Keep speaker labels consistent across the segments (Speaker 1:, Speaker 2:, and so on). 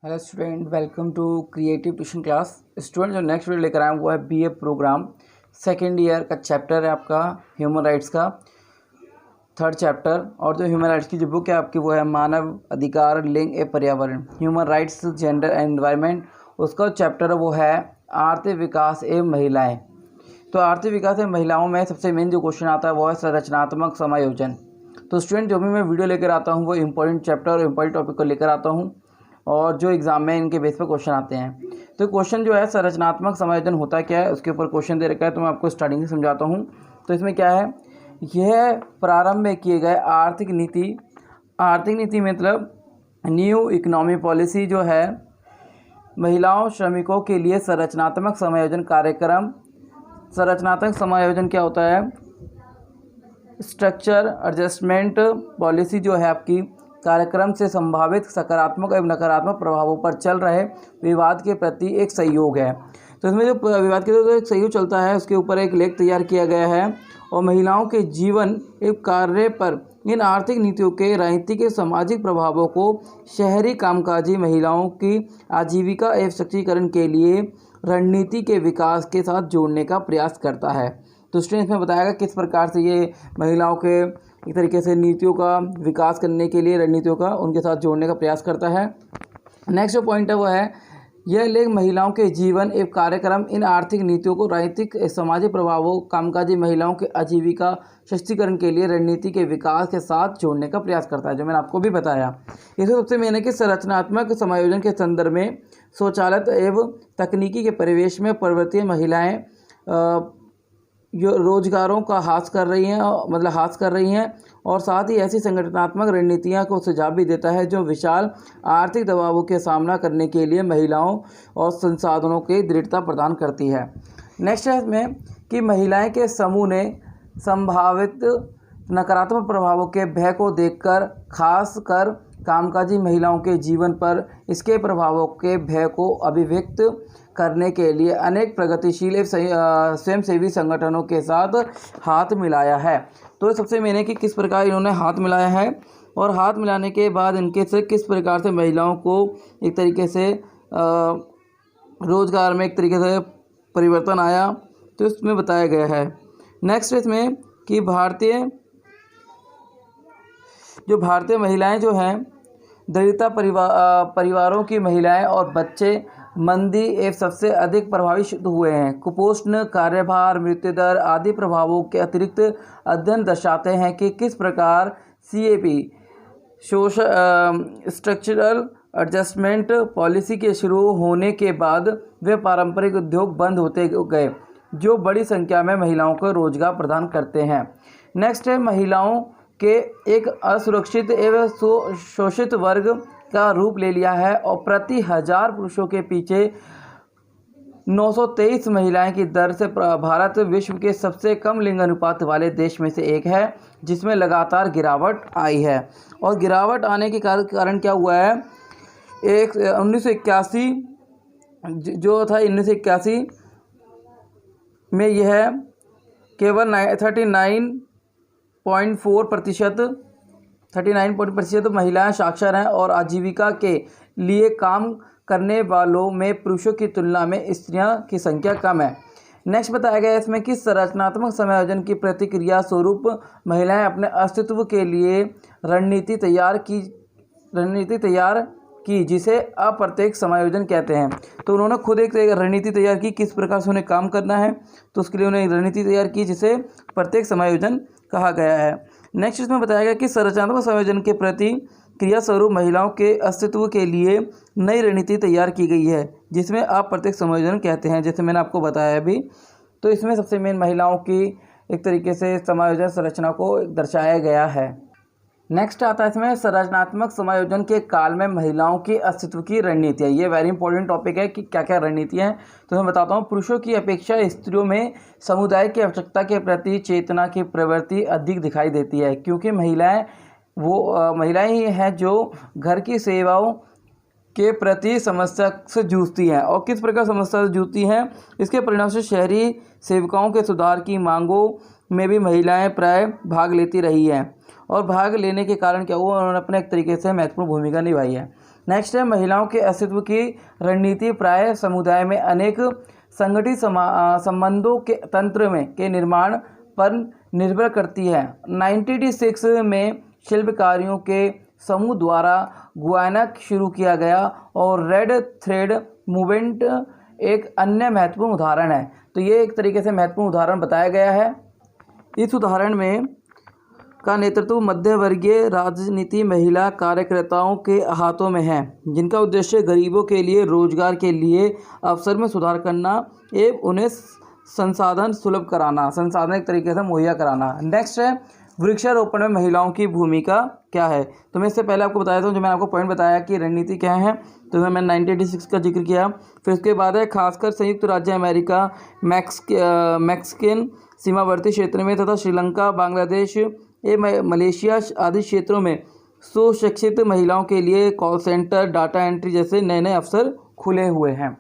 Speaker 1: Hello student, welcome to creative tuition class. Student जो next video लेकर आए वो है बीए प्रोग्राम सेकेंड ईयर का चैप्टर है आपका ह्यूमन राइट्स का थर्ड चैप्टर। और जो ह्यूमन राइट्स की जो बुक है आपकी वो है मानव अधिकार, लिंग एवं पर्यावरण, human rights, gender and environment. उसका चैप्टर वो है आर्थिक विकास एवं महिलाएँ। तो आर्थिक विकास एवं महिलाओं में सबसे मेन जो क्वेश्चन आता है वो है संरचनात्मक समायोजन। तो स्टूडेंट जो भी मैं वीडियो लेकर आता हूँ वो इम्पोर्टेंट चैप्टर और इम्पोर्टेंट टॉपिक को लेकर आता हूँ और जो एग्जाम में इनके बेस पर क्वेश्चन आते हैं। तो क्वेश्चन जो है संरचनात्मक समायोजन होता क्या है उसके ऊपर क्वेश्चन दे रखा है, तो मैं आपको स्टार्टिंग से समझाता हूँ। तो इसमें क्या है, यह प्रारंभ में किए गए आर्थिक नीति मतलब न्यू इकोनॉमी पॉलिसी जो है महिलाओं श्रमिकों के लिए संरचनात्मक समायोजन कार्यक्रम। संरचनात्मक समायोजन क्या होता है? स्ट्रक्चर एडजस्टमेंट पॉलिसी जो है आपकी कार्यक्रम से संभावित सकारात्मक एवं नकारात्मक प्रभावों पर चल रहे विवाद के प्रति एक सहयोग है। तो इसमें जो विवाद के जो एक सहयोग चलता है उसके ऊपर एक लेख तैयार किया गया है और महिलाओं के जीवन एवं कार्य पर इन आर्थिक नीतियों के राजनीतिक एवं सामाजिक प्रभावों को शहरी कामकाजी महिलाओं की आजीविका एवं सशक्तिकरण के लिए रणनीति के विकास के साथ जोड़ने का प्रयास करता है। तो स्टूडेंट्स में बताएगा किस प्रकार से ये महिलाओं के एक तरीके से नीतियों का विकास करने के लिए रणनीतियों का उनके साथ जोड़ने का प्रयास करता है। नेक्स्ट जो पॉइंट है वो है यह लेख महिलाओं के जीवन एवं कार्यक्रम इन आर्थिक नीतियों को राजनीतिक सामाजिक प्रभावों कामकाजी महिलाओं के आजीविका सशक्तिकरण के लिए रणनीति के विकास के साथ जोड़ने का प्रयास करता है, जो मैंने आपको भी बताया। इसमें सबसे मेन है कि संरचनात्मक समायोजन के संदर्भ में स्वचालित एवं तकनीकी के परिवेश में पर्वतीय महिलाएं जो रोजगारों का हाथ कर रही हैं और साथ ही ऐसी संगठनात्मक रणनीतियां को सुझाव भी देता है जो विशाल आर्थिक दबावों के सामना करने के लिए महिलाओं और संसाधनों की दृढ़ता प्रदान करती है। नेक्स्ट है इसमें कि महिलाएं के समूह ने संभावित नकारात्मक प्रभावों के भय को देखकर खासकर कामकाजी महिलाओं के जीवन पर इसके प्रभावों के भय को अभिव्यक्त करने के लिए अनेक प्रगतिशील स्वयंसेवी संगठनों के साथ हाथ मिलाया है। तो सबसे मेन है कि किस प्रकार इन्होंने हाथ मिलाया है और हाथ मिलाने के बाद इनके से किस प्रकार से महिलाओं को एक तरीके से रोजगार में एक तरीके से परिवर्तन आया, तो इसमें बताया गया है। नेक्स्ट इसमें कि भारतीय महिलाएं जो हैं दरिद्रता परिवारों की महिलाएं और बच्चे मंदी एवं सबसे अधिक प्रभावित हुए हैं। कुपोषण, कार्यभार, मृत्यु दर आदि प्रभावों के अतिरिक्त अध्ययन दर्शाते हैं कि किस प्रकार CAP स्ट्रक्चरल एडजस्टमेंट पॉलिसी के शुरू होने के बाद वे पारंपरिक उद्योग बंद होते गए जो बड़ी संख्या में महिलाओं को रोजगार प्रदान करते हैं। नेक्स्ट है महिलाओं के एक असुरक्षित एवं शोषित वर्ग का रूप ले लिया है और प्रति 1000 पुरुषों के पीछे 923 महिलाएं की दर से भारत विश्व के सबसे कम लिंग अनुपात वाले देश में से एक है जिसमें लगातार गिरावट आई है। और गिरावट आने के कारण क्या हुआ है, 1981 जो था 1981 में यह केवल 39.4% महिलाएं साक्षर हैं और आजीविका के लिए काम करने वालों में पुरुषों की तुलना में स्त्रियों की संख्या कम है। नेक्स्ट बताया गया है इसमें कि संरचनात्मक समायोजन की प्रतिक्रिया स्वरूप महिलाएं अपने अस्तित्व के लिए रणनीति तैयार की जिसे अप्रत्यक्ष समायोजन कहते हैं। तो उन्होंने खुद एक रणनीति तैयार की किस प्रकार से उन्हें काम करना है, तो उसके लिए उन्हें एक रणनीति तैयार की जिसे प्रत्यक्ष समायोजन कहा गया है। नेक्स्ट इसमें बताया गया कि संरचनात्मक समायोजन के प्रति क्रिया स्वरूप महिलाओं के अस्तित्व के लिए नई रणनीति तैयार की गई है जिसमें अप्रत्यक्ष समायोजन कहते हैं, जैसे मैंने आपको बताया अभी। तो इसमें सबसे मेन महिलाओं की एक तरीके से समायोजन संरचना को दर्शाया गया है। नेक्स्ट आता है इसमें संरचनात्मक समायोजन के काल में महिलाओं की अस्तित्व की रणनीतियाँ। ये वेरी इंपॉर्टेंट टॉपिक है कि क्या क्या रणनीतियाँ हैं। तो मैं बताता हूँ। पुरुषों की अपेक्षा स्त्रियों में समुदाय की आवश्यकता के प्रति चेतना की प्रवृत्ति अधिक दिखाई देती है क्योंकि महिलाएं ही हैं जो घर की सेवाओं के प्रति समस्या से जूझती हैं। और किस प्रकार समस्या से जूझती हैं, इसके परिणाम से शहरी सेविकाओं के सुधार की मांगों में भी महिलाएं प्राय भाग लेती रही हैं और भाग लेने के कारण क्या हुआ, उन्होंने अपने एक तरीके से महत्वपूर्ण भूमिका निभाई है। नेक्स्ट है महिलाओं के अस्तित्व की रणनीति प्राय समुदाय में अनेक संगठित संबंधों के तंत्र में के निर्माण पर निर्भर करती है। 1986 में शिल्पकारियों के समूह द्वारा गुयाना शुरू किया गया और रेड थ्रेड मूवमेंट एक अन्य महत्वपूर्ण उदाहरण है। तो ये एक तरीके से महत्वपूर्ण उदाहरण बताया गया है। इस उदाहरण में का नेतृत्व मध्यवर्गीय राजनीति महिला कार्यकर्ताओं के हाथों में है, जिनका उद्देश्य गरीबों के लिए रोजगार के लिए अवसर में सुधार करना एवं उन्हें संसाधन सुलभ कराना, संसाधन एक तरीके से मुहैया कराना। नेक्स्ट है वृक्षारोपण में महिलाओं की भूमिका क्या है। तो मैं इससे पहले आपको बताया था, जो मैंने आपको पॉइंट बताया कि रणनीति क्या है, तो मैंने 1986 का जिक्र किया। फिर उसके बाद है खासकर संयुक्त राज्य अमेरिका, मैक्सिकन सीमावर्ती क्षेत्र में तथा श्रीलंका, बांग्लादेश मलेशिया आदि क्षेत्रों में सुशिक्षित महिलाओं के लिए कॉल सेंटर, डाटा एंट्री जैसे नए नए अवसर खुले हुए हैं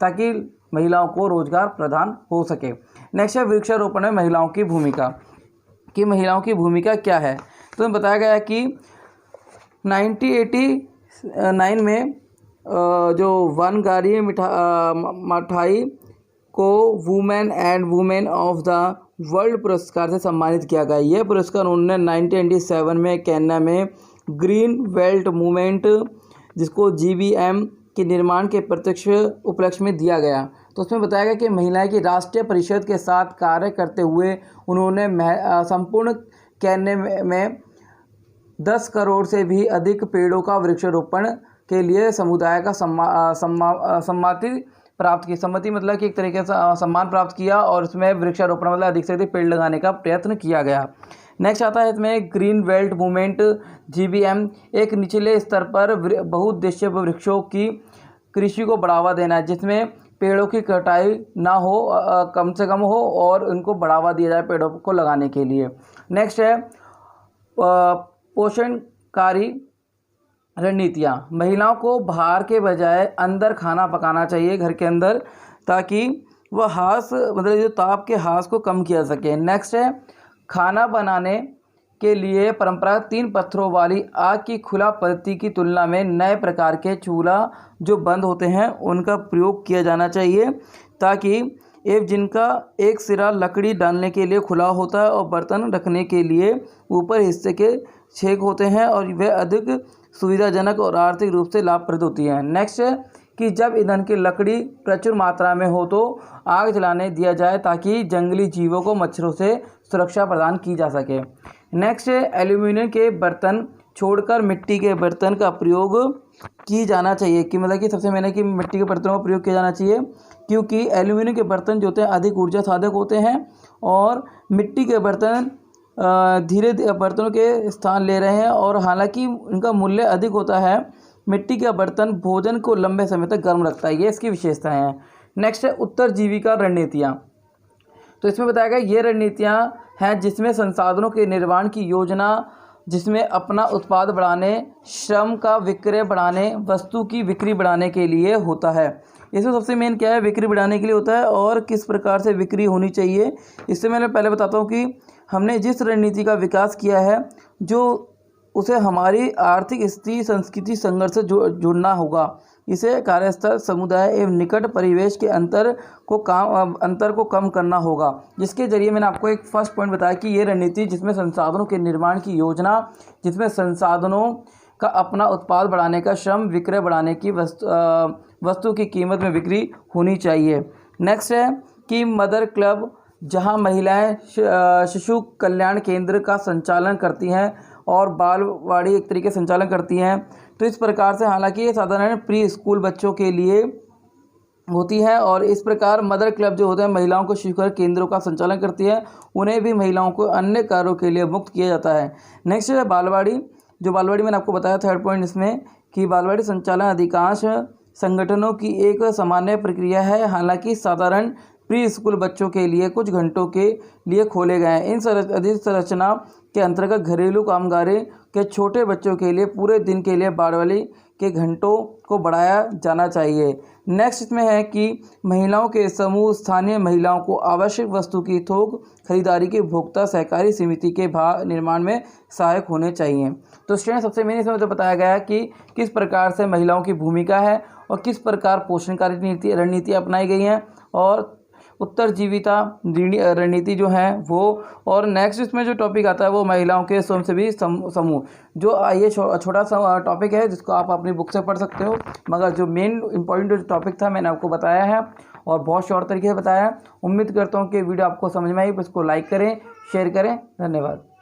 Speaker 1: ताकि महिलाओं को रोजगार प्रदान हो सके। नेक्स्ट है वृक्षारोपण में महिलाओं की भूमिका कि महिलाओं की भूमिका क्या है। तो बताया गया है कि 1989 में जो वनगारी मिठाई को women and women of the world पुरस्कार से सम्मानित किया गया। यह पुरस्कार उन्होंने 1997 में केन्या में ग्रीन बेल्ट मूवमेंट, जिसको GBM के निर्माण के प्रत्यक्ष उपलक्ष्य में दिया गया। तो उसमें बताया गया कि महिलाएं की राष्ट्रीय परिषद के साथ कार्य करते हुए उन्होंने संपूर्ण केन्या में 10 करोड़ से भी अधिक पेड़ों का वृक्षारोपण के लिए समुदाय का सम्मति प्राप्त की। सम्मति मतलब कि एक तरीके से सम्मान प्राप्त किया और उसमें वृक्षारोपण मतलब अधिक से अधिक पेड़ लगाने का प्रयत्न किया गया। नेक्स्ट आता है इसमें ग्रीन बेल्ट मूवमेंट GBM एक निचले स्तर पर बहुउद्देशीय वृक्षों की कृषि को बढ़ावा देना है, जिसमें पेड़ों की कटाई ना हो, कम से कम हो और उनको बढ़ावा दिया जाए पेड़ों को लगाने के लिए। नेक्स्ट है पोषणकारी रणनीतियाँ। महिलाओं को बाहर के बजाय अंदर खाना पकाना चाहिए घर के अंदर, ताकि वह हास मतलब जो ताप के हास को कम किया सके। नेक्स्ट है खाना बनाने के लिए परंपरागत 3 पत्थरों वाली आग की खुला पद्धति की तुलना में नए प्रकार के चूल्हा जो बंद होते हैं उनका प्रयोग किया जाना चाहिए, ताकि जिनका एक सिरा लकड़ी डालने के लिए खुला होता है और बर्तन रखने के लिए ऊपर हिस्से के छेद होते हैं और वह अधिक सुविधाजनक और आर्थिक रूप से लाभप्रद होती है। नेक्स्ट है कि जब ईंधन की लकड़ी प्रचुर मात्रा में हो तो आग जलाने दिया जाए, ताकि जंगली जीवों को मच्छरों से सुरक्षा प्रदान की जा सके। नेक्स्ट है एल्यूमिनियम के बर्तन छोड़कर मिट्टी के बर्तन का प्रयोग की जाना चाहिए, कि मतलब कि सबसे मैंने कि मिट्टी के बर्तनों का प्रयोग किया जाना चाहिए, क्योंकि एल्यूमिनियम के बर्तन जो होते हैं अधिक ऊर्जा साधक होते हैं और मिट्टी के बर्तन धीरे बर्तनों के स्थान ले रहे हैं और हालांकि इनका मूल्य अधिक होता है। मिट्टी का बर्तन भोजन को लंबे समय तक गर्म रखता है, ये इसकी विशेषताएं हैं। नेक्स्ट है उत्तरजीविका रणनीतियाँ। तो इसमें बताया गया ये रणनीतियाँ हैं जिसमें संसाधनों के निर्माण की योजना, जिसमें अपना उत्पाद बढ़ाने, श्रम का विक्रय बढ़ाने, वस्तु की बिक्री बढ़ाने के लिए होता है। इसमें सबसे मेन क्या है, बिक्री बढ़ाने के लिए होता है और किस प्रकार से बिक्री होनी चाहिए। इससे मैंने पहले बताता हूँ कि हमने जिस रणनीति का विकास किया है जो उसे हमारी आर्थिक स्थिति संस्कृति संघर्ष से जुड़ना होगा। इसे कार्यस्थल समुदाय एवं निकट परिवेश के अंतर को कम करना होगा, जिसके जरिए मैंने आपको एक फर्स्ट पॉइंट बताया कि ये रणनीति जिसमें संसाधनों के निर्माण की योजना, जिसमें संसाधनों का अपना उत्पाद बढ़ाने का, श्रम विक्रय बढ़ाने की, वस्तु की कीमत में बिक्री होनी चाहिए। नेक्स्ट है कि मदर क्लब, जहां महिलाएं शिशु कल्याण केंद्र का संचालन करती हैं और बालवाड़ी एक तरीके से संचालन करती हैं। तो इस प्रकार से हालांकि ये साधारण प्री स्कूल बच्चों के लिए होती है और इस प्रकार मदर क्लब जो होते हैं महिलाओं को शिशु केंद्रों का संचालन करती है, उन्हें भी महिलाओं को अन्य कार्यों के लिए मुक्त किया जाता है। नेक्स्ट है बालवाड़ी। जो बालवाड़ी मैंने आपको बताया थर्ड पॉइंट इसमें कि बालवाड़ी संचालन अधिकांश संगठनों की एक सामान्य प्रक्रिया है, हालांकि साधारण प्री स्कूल बच्चों के लिए कुछ घंटों के लिए खोले गए हैं। इन संरचना के अंतर्गत घरेलू कामगारों के छोटे बच्चों के लिए पूरे दिन के लिए बालवाड़ी के घंटों को बढ़ाया जाना चाहिए। नेक्स्ट इसमें है कि महिलाओं के समूह स्थानीय महिलाओं को आवश्यक वस्तु की थोक खरीदारी के उपभोक्ता सहकारी समिति के भाव निर्माण में सहायक होने चाहिए। तो स्टूडेंट सबसे मेन इसमें तो बताया गया है कि किस प्रकार से महिलाओं की भूमिका है और किस प्रकार पोषणकारी रणनीति अपनाई गई हैं और उत्तरजीविता रणनीति जो है वो। और नेक्स्ट इसमें जो टॉपिक आता है वो महिलाओं के स्वयंसेवी समूह, जो ये छोटा सा टॉपिक है जिसको आप अपनी बुक से पढ़ सकते हो, मगर जो मेन इंपॉर्टेंट जो टॉपिक था मैंने आपको बताया है और बहुत शॉर्ट तरीके से बताया है। उम्मीद करता हूँ कि वीडियो आपको समझ में आई। इसको लाइक करें, शेयर करें। धन्यवाद।